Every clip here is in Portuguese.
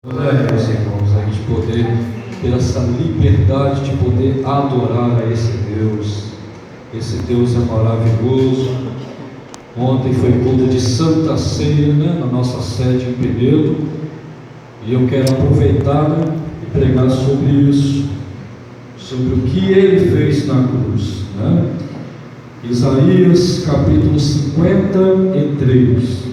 Meus irmãos, a gente poder ter essa liberdade de poder adorar a esse Deus. Esse Deus é maravilhoso. Ontem foi culto de Santa Ceia, na nossa sede em Penedo, e eu quero aproveitar e pregar sobre isso, sobre o que Ele fez na cruz, Isaías capítulo 53.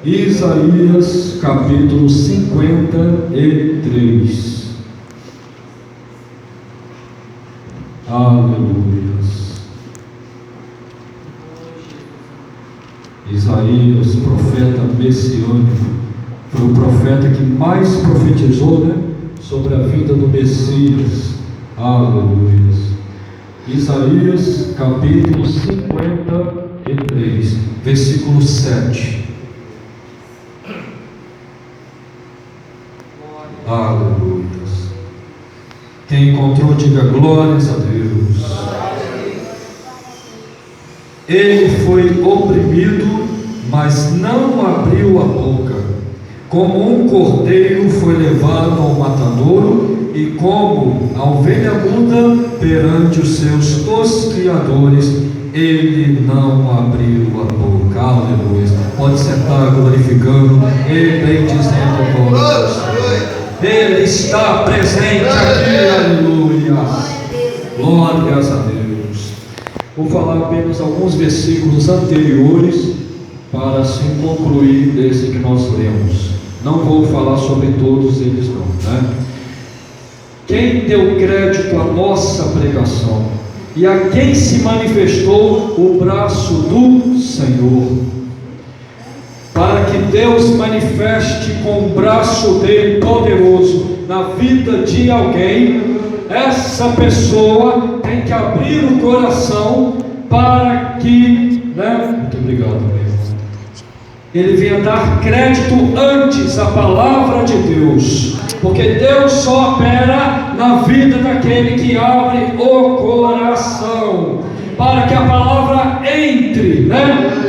Isaías capítulo 53. Aleluias. Isaías, profeta messiânico, foi o profeta que mais profetizou, sobre a vida do Messias. Aleluias. Isaías capítulo 53, versículo 7. Aleluias. Quem encontrou, diga glórias a Deus. Ele foi oprimido, mas não abriu a boca. Como um cordeiro foi levado ao matadouro, e como a ovelha muda perante os seus tosquiadores, ele não abriu a boca. Aleluia. Pode sentar glorificando e bendizendo o Deus. Ele está presente aqui, aleluia. Glórias a Deus. Vou falar apenas alguns versículos anteriores para assim concluir desse que nós lemos. Não vou falar sobre todos eles não, Quem deu crédito à nossa pregação e a quem se manifestou o braço do Senhor, para que Deus manifeste com o braço dele poderoso na vida de alguém, essa pessoa tem que abrir o coração para que, muito obrigado, meu irmão, ele venha dar crédito antes à palavra de Deus, porque Deus só opera na vida daquele que abre o coração, para que a palavra entre,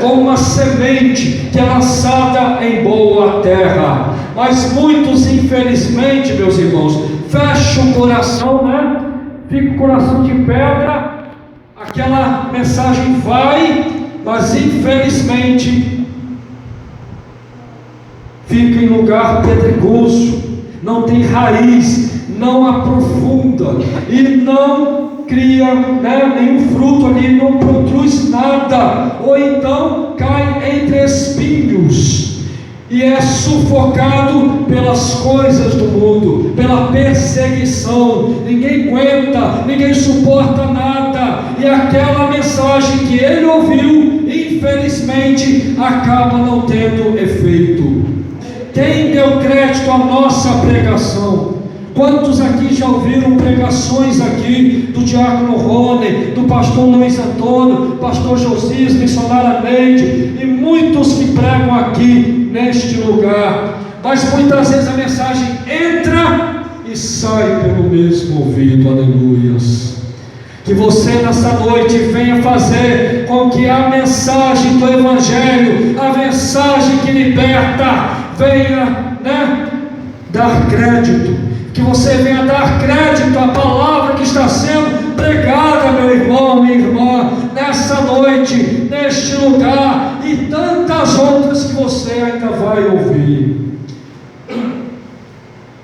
como uma semente que é lançada em boa terra. Mas muitos, infelizmente, meus irmãos, fecham o coração, fica o coração de pedra, aquela mensagem vai, mas infelizmente fica em lugar pedregoso, não tem raiz, não aprofunda e não cria nenhum fruto ali, não produz nada, ou então cai entre espinhos e é sufocado pelas coisas do mundo, pela perseguição. Ninguém aguenta, ninguém suporta nada, e aquela mensagem que ele ouviu, infelizmente, acaba não tendo efeito. Quem deu crédito à nossa pregação? Quantos aqui já ouviram pregações aqui do diácono Rony, do pastor Luiz Antônio, pastor Josias, missionária Neide, e muitos que pregam aqui neste lugar, mas muitas vezes a mensagem entra e sai pelo mesmo ouvido. Aleluias. Que você nessa noite venha fazer com que a mensagem do Evangelho, a mensagem que liberta, venha dar crédito. Que você venha dar crédito à palavra que está sendo pregada, meu irmão, minha irmã, nessa noite, neste lugar, e tantas outras que você ainda vai ouvir.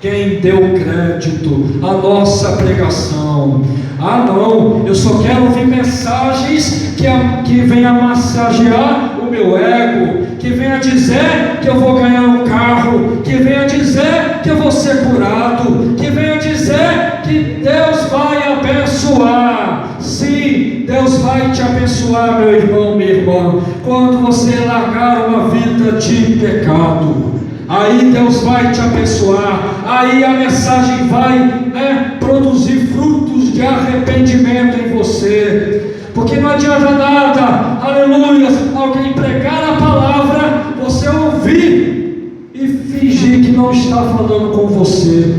Quem deu crédito à nossa pregação? Não, eu só quero ouvir mensagens que venham massagear o meu ego, que venha dizer que eu vou ganhar um carro, que venha dizer que eu vou ser curado, que venha dizer que Deus vai abençoar. Sim, Deus vai te abençoar, meu irmão, minha irmã, quando você largar uma vida de pecado. Aí Deus vai te abençoar, aí a mensagem vai produzir frutos de arrependimento em você, porque não adianta nada, aleluia, alguém pregar a palavra, você ouvir e fingir que não está falando com você,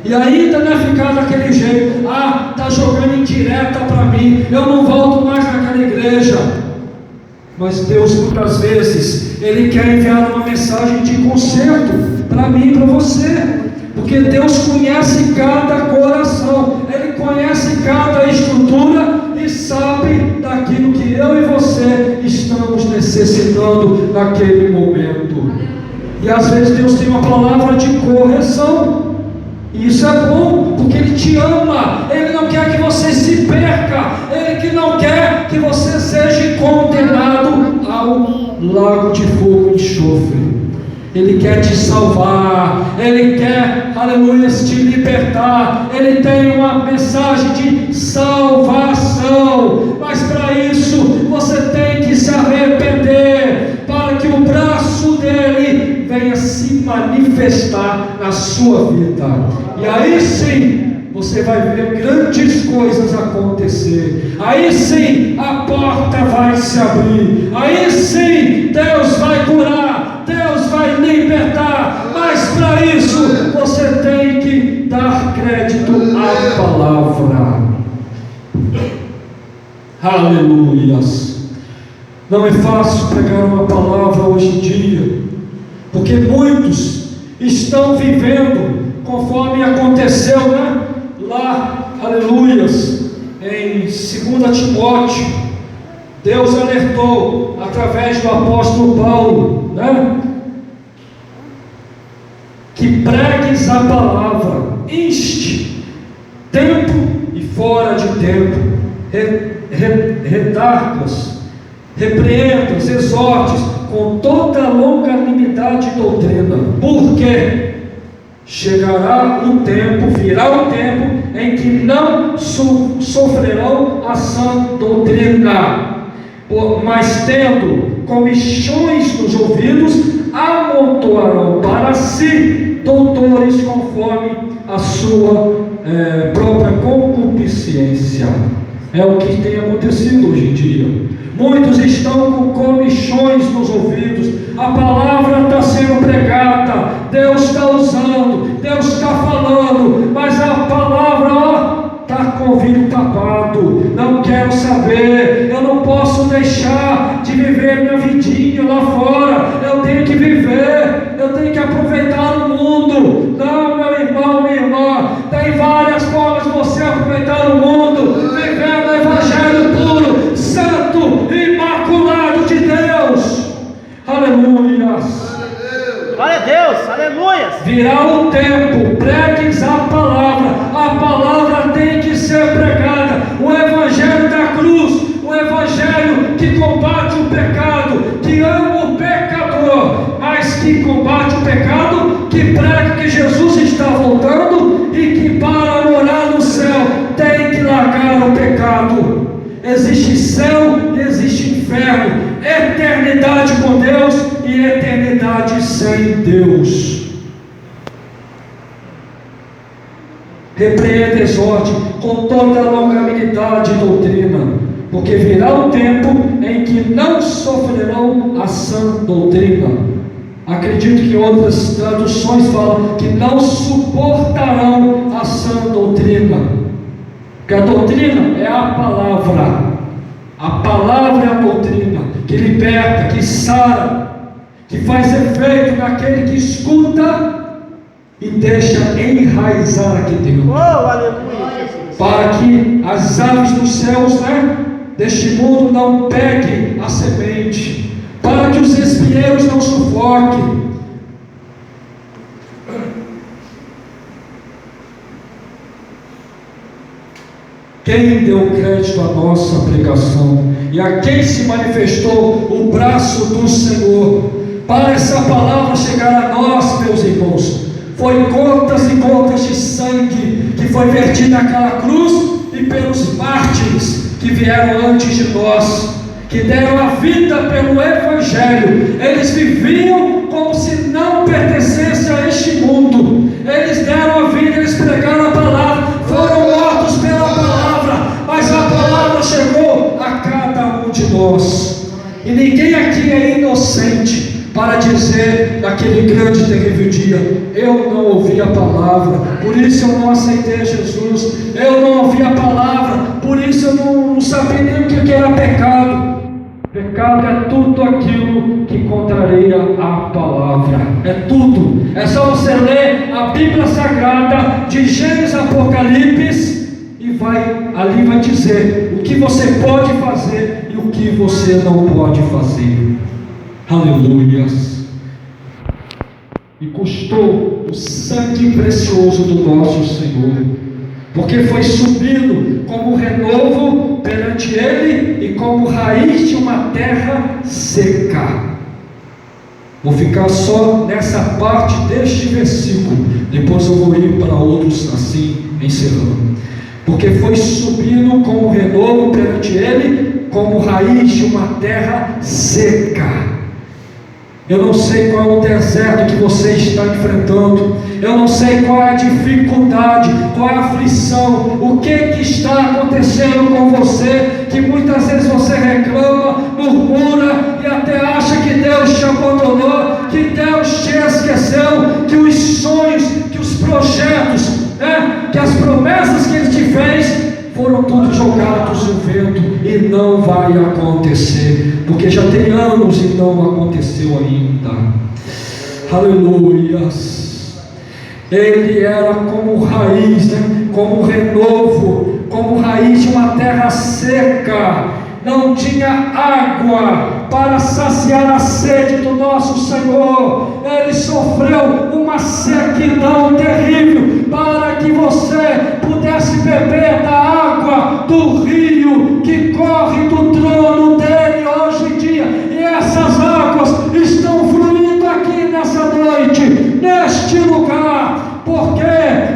e ainda ficar daquele jeito, está jogando indireta para mim, eu não volto mais naquela igreja. Mas Deus muitas vezes, Ele quer enviar uma mensagem de conserto para mim e para você, porque Deus conhece cada coração, Ele conhece cada estrutura e sabe daquilo que eu e você estamos necessitando naquele momento. E às vezes Deus tem uma palavra de correção, e isso é bom, porque Ele te ama, Ele não quer que você se perca, Ele que não quer que você seja condenado ao lago de fogo e enxofre. Ele quer te salvar, Ele quer, aleluia, te libertar, Ele tem uma mensagem de salvação, mas para isso você tem que se arrepender, para que o braço dele venha se manifestar na sua vida, e aí sim, você vai ver grandes coisas acontecer, aí sim, a porta vai se abrir, aí sim, Deus vai curar, Deus vai libertar, mas para isso, você tem que dar crédito à palavra. Aleluias! Não é fácil pregar uma palavra hoje em dia, porque muitos estão vivendo conforme aconteceu, né? Lá, aleluias, em 2 Timóteo, Deus alertou através do apóstolo Paulo, né? Que pregues a palavra, inste, tempo e fora de tempo, redargas, repreendas, exortes, com toda longanimidade e doutrina, porque chegará o tempo, virá o tempo, em que não sofrerão a sã doutrina, mas tendo comichões nos ouvidos, amontoarão para si doutores conforme a sua própria concupiscência. É o que tem acontecido hoje em dia. Muitos estão com comichões nos ouvidos, a palavra está sendo pregada, Deus está usando, Deus está falando, mas a palavra está com o ouvido tapado. Não quero saber, eu não posso deixar de viver minha vidinha lá fora, eu tenho que viver, eu tenho que aproveitar o mundo. Não, meu irmão, minha irmã, tem várias formas de você aproveitar o mundo, vivendo o evangelho puro, santo, imaculado de Deus. Aleluias. Glória a Deus, aleluia. Virá o tempo, pregues a palavra tem que ser pregada, o evangelho da cruz, o evangelho que combate o pecado, que ama o pecador, mas que combate o pecado, que prega que Jesus está voltando e que para morar no céu tem que largar o pecado. Existe céu e existe inferno, eternidade com Deus e eternidade sem Deus. Repreenda, exorte com toda a longanimidade e doutrina, porque virá o tempo em que não sofrerão a sã doutrina. Acredito que outras traduções falam que não suportarão a sã doutrina. Porque a doutrina é a palavra é a doutrina que liberta, que sara, que faz efeito naquele que escuta e deixa enraizar aqui dentro. Oh, aleluia, Jesus. Para que as aves dos céus, né, deste mundo não peguem a semente, para que os espinheiros não sufoquem. Quem deu crédito à nossa pregação e a quem se manifestou o braço do Senhor para essa palavra chegar a nós, meus irmãos, foi gotas e gotas de sangue que foi vertido naquela cruz e pelos mártires que vieram antes de nós, que deram a vida pelo Evangelho. Eles viviam como se não pertencessem a este mundo, eles deram a vida, eles pregaram a palavra, foram mortos pela palavra, mas a palavra chegou a cada um de nós, e ninguém aqui é inocente para dizer naquele grande e terrível dia: eu não ouvi a palavra, por isso eu não aceitei Jesus, eu não ouvi a palavra, por isso eu não sabia nem o que era pecado. Pecado é tudo aquilo que contraria a palavra. É tudo. É só você ler a Bíblia Sagrada de Gênesis a Apocalipse e ali vai dizer o que você pode fazer e o que você não pode fazer. Aleluias. E custou o sangue precioso do nosso Senhor, porque foi subindo como renovo perante Ele e como raiz de uma terra seca. Vou ficar só nessa parte deste versículo, depois eu vou ir para outros assim, encerrando. Porque foi subindo como renovo perante Ele, como raiz de uma terra seca. Eu não sei qual é o deserto que você está enfrentando, eu não sei qual é a dificuldade, qual é a aflição, o que está acontecendo com você, que muitas vezes você reclama, murmura e até acha que Deus te abandonou, que Deus te esqueceu, que os sonhos, que os projetos, que as promessas que Ele te fez foram todos jogados no vento e não vai acontecer, porque já tem anos e não aconteceu ainda. Aleluias. Ele era como raiz, como renovo, como raiz de uma terra seca. Não tinha água para saciar a sede do nosso Senhor. Ele sofreu uma sequidão terrível para que você pudesse beber da água do rio que corre do trono dele hoje em dia. E essas águas estão fluindo aqui nessa noite, neste lugar, porque,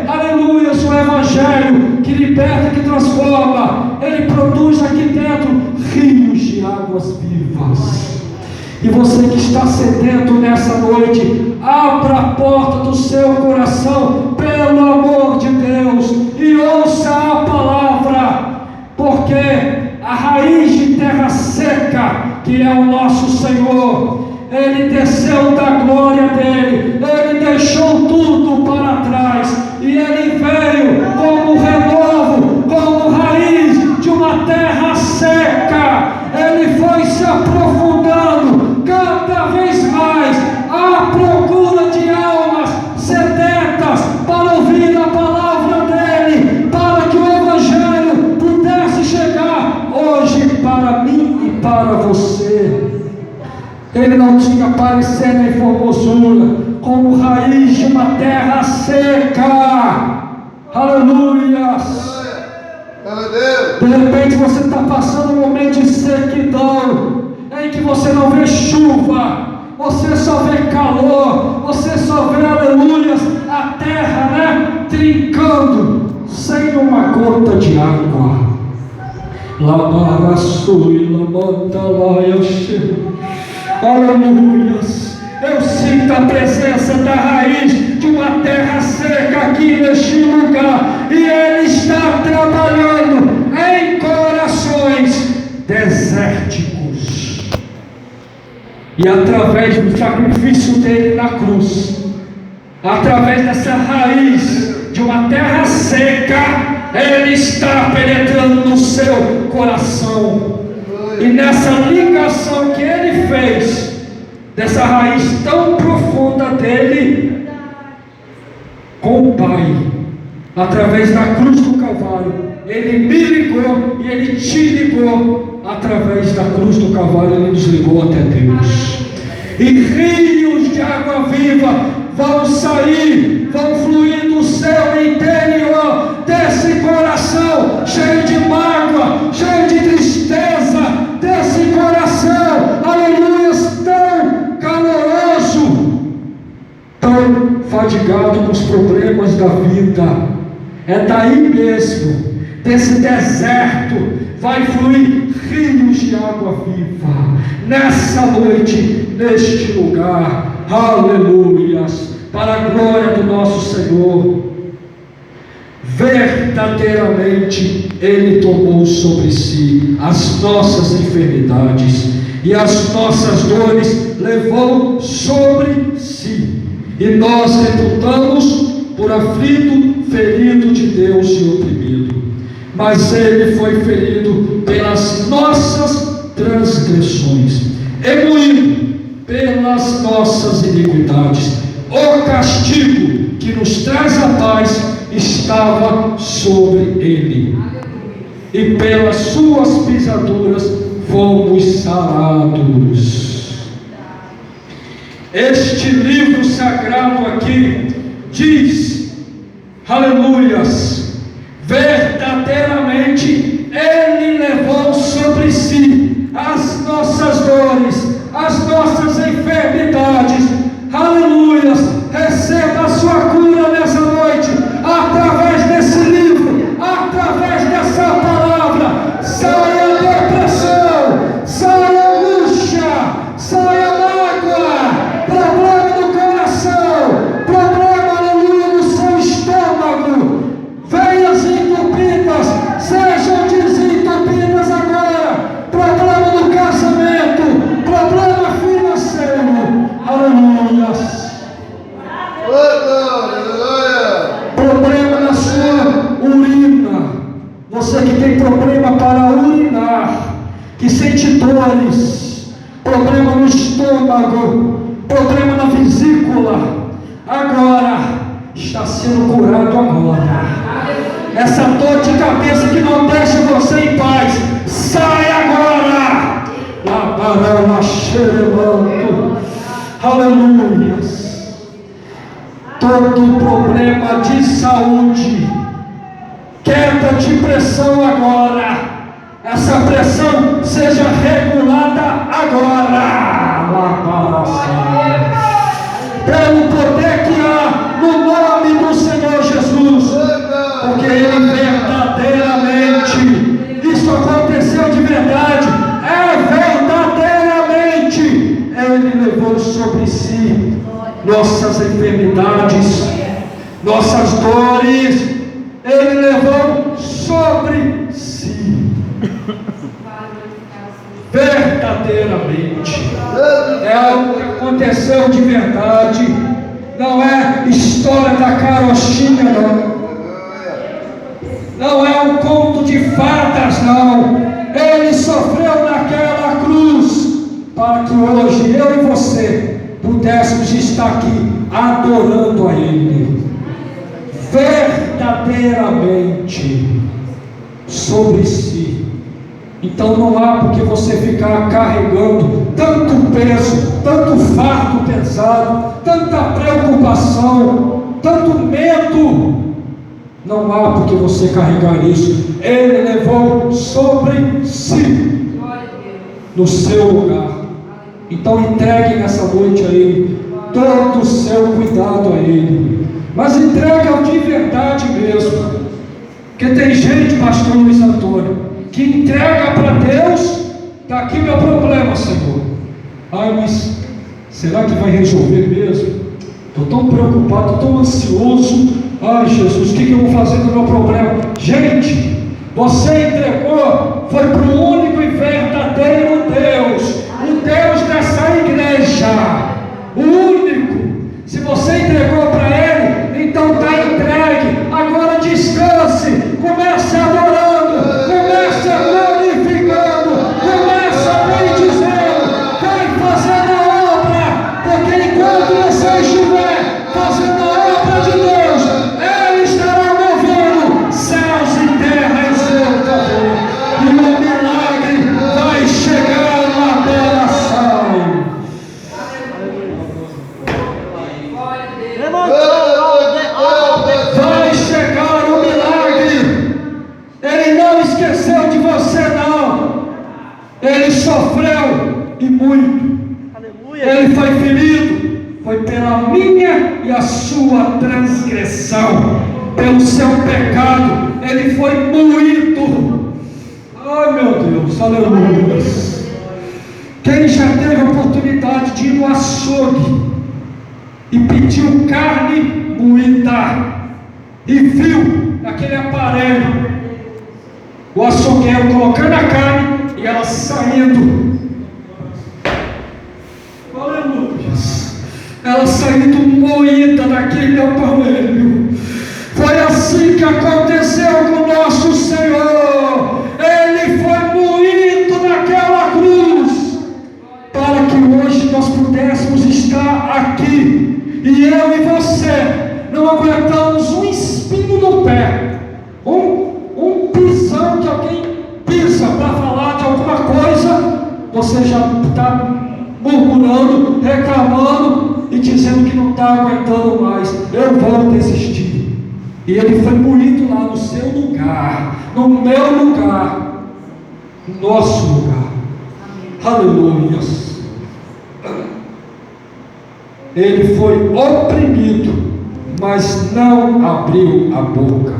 aleluia, o Evangelho que liberta, que transforma, ele produz aqui dentro rios de águas vivas. E você que está sedento nessa noite, abra a porta do seu coração, pelo amor de Deus, e ouça a palavra, porque a raiz de terra seca, que é o nosso Senhor, Ele desceu da glória dele, Ele deixou tudo para trás, e Ele veio como renovo, como raiz de uma terra seca. Ele foi se aprofundando cada vez mais à procura de almas sedentas para ouvir a palavra dele, para que o Evangelho pudesse chegar hoje para mim e para você. Ele não tinha parecer nem formosura, como raiz de uma terra seca. Aleluias. De repente você está passando um momento de sequidão, em que você não vê chuva, você só vê calor, você só vê, aleluias, a terra, trincando, sem uma gota de água. Aleluias. Eu sinto a presença da raiz de uma terra seca aqui neste lugar, e Ele está trabalhando em corações desérticos, e através do sacrifício dele na cruz, através dessa raiz de uma terra seca, Ele está penetrando no seu coração, e nessa ligação que Ele fez, dessa raiz tão profunda dele com o Pai, através da cruz do Calvário, Ele me ligou e Ele te ligou. Através da cruz do Calvário, Ele nos ligou até Deus, e rios de água viva vão sair, vão fluir do seu interior, desse coração cheio de mágoa, cheio de tristeza, desse coração, aleluia, tão caloroso, tão fadigado com os problemas da vida. É daí mesmo, desse deserto, vai fluir rios de água viva, nessa noite, neste lugar. Aleluias, para a glória do nosso Senhor. Verdadeiramente Ele tomou sobre si as nossas enfermidades e as nossas dores levou sobre si, e nós reputamos por aflito, ferido de Deus e oprimido. Mas Ele foi ferido pelas nossas transgressões, e moído pelas nossas iniquidades. O castigo que nos traz a paz estava sobre ele, e pelas suas pisaduras fomos sarados. Este livro sagrado aqui diz, aleluias, verdadeiramente ele levou sobre si as nossas dores, as nossas enfermidades. Aleluias, receba a sua cura nessa noite, através desse livro, através dessa palavra. Saia depressão, saia angústia, saia mágoa, problema no coração, problema, aleluia, no seu estômago. Veias entupidas, sejam desentupidas agora. Problema no casamento, problema financeiro, aleluia. Problema na sua urina, você que tem problema para urinar, que sente dores, problema no estômago, problema na vesícula, agora está sendo curado agora. Essa dor de cabeça que não deixa você em paz, sai agora. Labarama xeremanto, aleluia. Todo problema de saúde, queda de pressão agora, essa pressão seja regulada agora, pelo poder que há no nome do Senhor Jesus, porque Ele verdadeiramente, isso aconteceu de verdade, verdadeiramente, Ele levou sobre si nossas enfermidades, nossas dores, Ele levou sobre si, verdadeiramente, é algo que aconteceu de verdade, não é história da carochinha, não é um conto de fadas, não. Ele sofreu naquela cruz, para que hoje eu e você pudéssemos estar aqui adorando a Ele, verdadeiramente sobre si. Então não há por que você ficar carregando tanto peso, tanto fardo pesado, tanta preocupação, tanto medo. Não há por que você carregar isso. Ele levou sobre si, no seu lugar. Então entregue nessa noite a Ele todo o seu cuidado a Ele, mas entregue-o de verdade mesmo, porque tem gente, pastor Luiz Antônio, que entrega para Deus, está aqui meu problema, Senhor. Ai, mas será que vai resolver mesmo? Estou tão preocupado, tão ansioso. Ai, Jesus, o que eu vou fazer com o meu problema? Gente, você entregou, foi para o único e verdadeiro Deus, o Deus dessa igreja, o único. Se você entregou para Ele, então está entregue. Agora descanse, comece adorando, comece glorificando, comece bendizendo, vai fazendo a obra, porque enquanto você estiver fazendo a obra de Deus, Ele estará movendo céus e terra em seu favor, e o milagre vai chegar na adoração. Vai chegar o milagre. Ele não esqueceu de você, não. Ele sofreu e muito. Aleluia. Ele foi ferido, foi pela minha e a sua transgressão, pelo seu pecado. Ele foi moído. Ai, meu Deus, aleluia. Quem já teve a oportunidade de ir no açougue e pediu carne moída e viu aquele aparelho, o açougueiro colocando a carne e ela saindo, aleluia, ela saindo moída daquele aparelho. Foi assim que aconteceu com o nosso Senhor. Ele foi moído naquela cruz. aqui, e eu e você não aguentamos um espinho no pé, um pisão que alguém pisa para falar de alguma coisa, você já está murmurando, reclamando e dizendo que não está aguentando mais. Eu vou desistir. E ele foi moído lá no seu lugar, no meu lugar, no nosso lugar. Aleluia. Ele foi oprimido, mas não abriu a boca.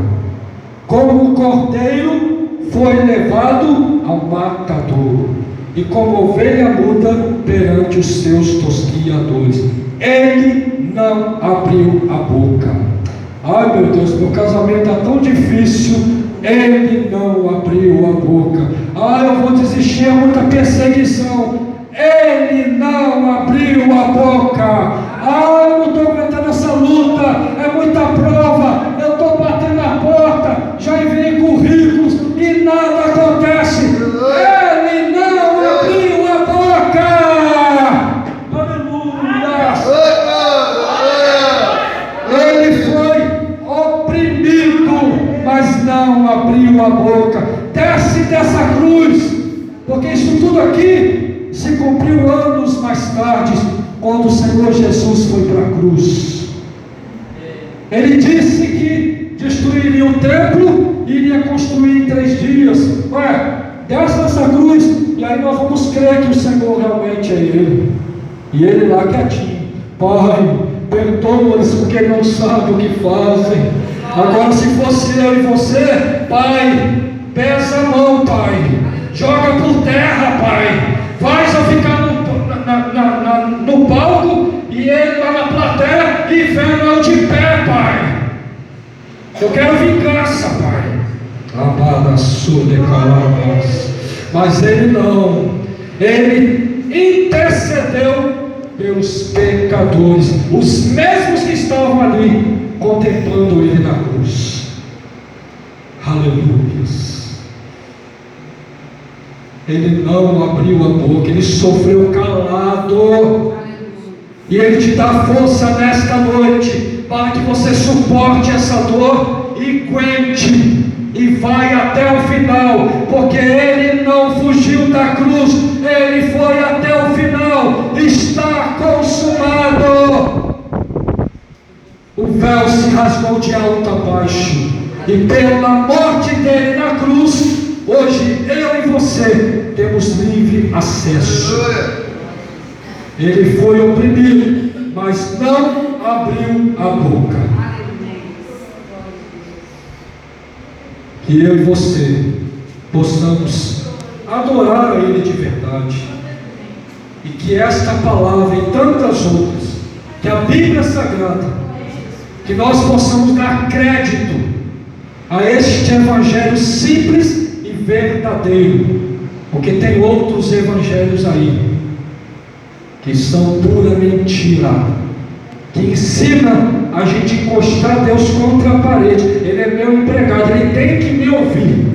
Como o cordeiro foi levado ao matadouro, e como ovelha muda perante os seus tosquiadores, ele não abriu a boca. Ai meu Deus, meu casamento está tão difícil, ele não abriu a boca. Ai, eu vou desistir, é muita perseguição, ele não abriu a boca. Ai, eu não estou aguentando essa luta, é muita prova, eu estou batendo na porta, já enviei currículos e nada acontece. Ele não abriu a boca. Aleluia. Ele foi oprimido, mas não abriu a boca. Desce dessa cruz, porque isso tudo aqui se cumpriu anos mais tarde, quando o Senhor Jesus foi para a cruz. Ele disse que destruiria o templo e iria construir em 3 dias. Ué, desce dessa cruz, e aí nós vamos crer que o Senhor realmente é Ele. E Ele lá quietinho: Pai, perdoa-os porque não sabem o que fazem. Agora, se fosse eu e você, Pai, pesa a mão, Pai, joga por terra, Pai, faz eu ficar no palco e ele lá na plateia e vendo eu de pé, Pai. Eu quero vingança, Pai. Mas ele não, ele intercedeu pelos pecadores, os mesmos que estavam ali contemplando ele na cruz. Aleluia. Ele não abriu a boca, ele sofreu calado. E ele te dá força nesta noite, para que você suporte essa dor e aguente, e vai até o final, porque ele não fugiu da cruz, ele foi até o final. Está consumado. O véu se rasgou de alto a baixo, e pela morte dele na cruz, hoje eu e você temos livre acesso. Ele foi oprimido, mas não abriu a boca. Que eu e você possamos adorar a Ele de verdade, e que esta palavra e tantas outras, que a Bíblia Sagrada, que nós possamos dar crédito a este Evangelho simples e verdadeiro, porque tem outros evangelhos aí que são pura mentira, que ensina a gente encostar Deus contra a parede. Ele é meu empregado, ele tem que me ouvir.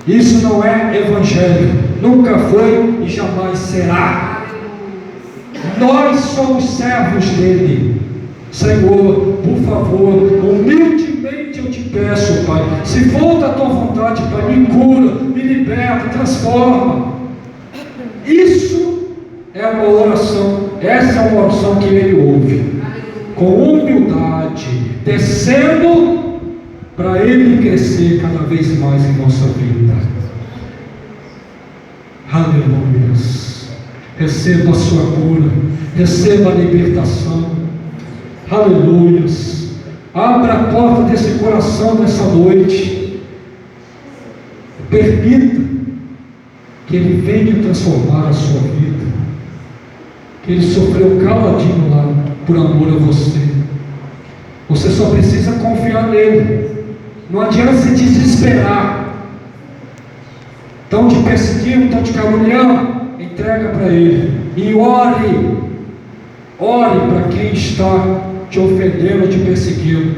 Isso não é evangelho, nunca foi e jamais será. Nós somos servos dele. Senhor, por favor, humildemente eu te peço, Pai, se for da tua vontade, Pai, me cura, me liberta, transforma. Isso é uma oração, essa é uma oração que ele ouve, com humildade, descendo para ele crescer cada vez mais em nossa vida. Aleluia. Receba a sua cura, receba a libertação. Aleluia. Abra a porta desse coração nessa noite, permita que ele venha transformar a sua vida. Ele sofreu caladinho lá por amor a você. Você só precisa confiar nele. Não adianta se desesperar. Estão te perseguindo, estão te caluniando, entrega para ele e ore. Ore para quem está te ofendendo, te perseguindo.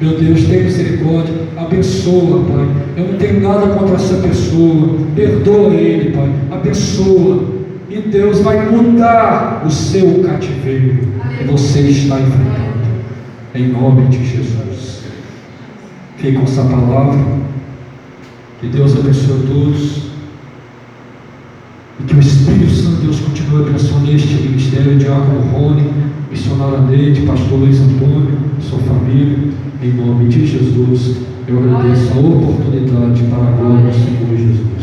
Meu Deus, tem misericórdia, abençoa, Pai. Eu não tenho nada contra essa pessoa, perdoa ele, Pai, abençoa. e Deus vai mudar o seu cativeiro que você está enfrentando, em nome de Jesus. Fique com essa palavra, que Deus abençoe a todos, e que o Espírito Santo de Deus continue abençoando este ministério, Diácono Rony, missionária Neide, pastor Luiz Antônio, sua família, em nome de Jesus. Eu agradeço a oportunidade para a glória do Senhor Jesus.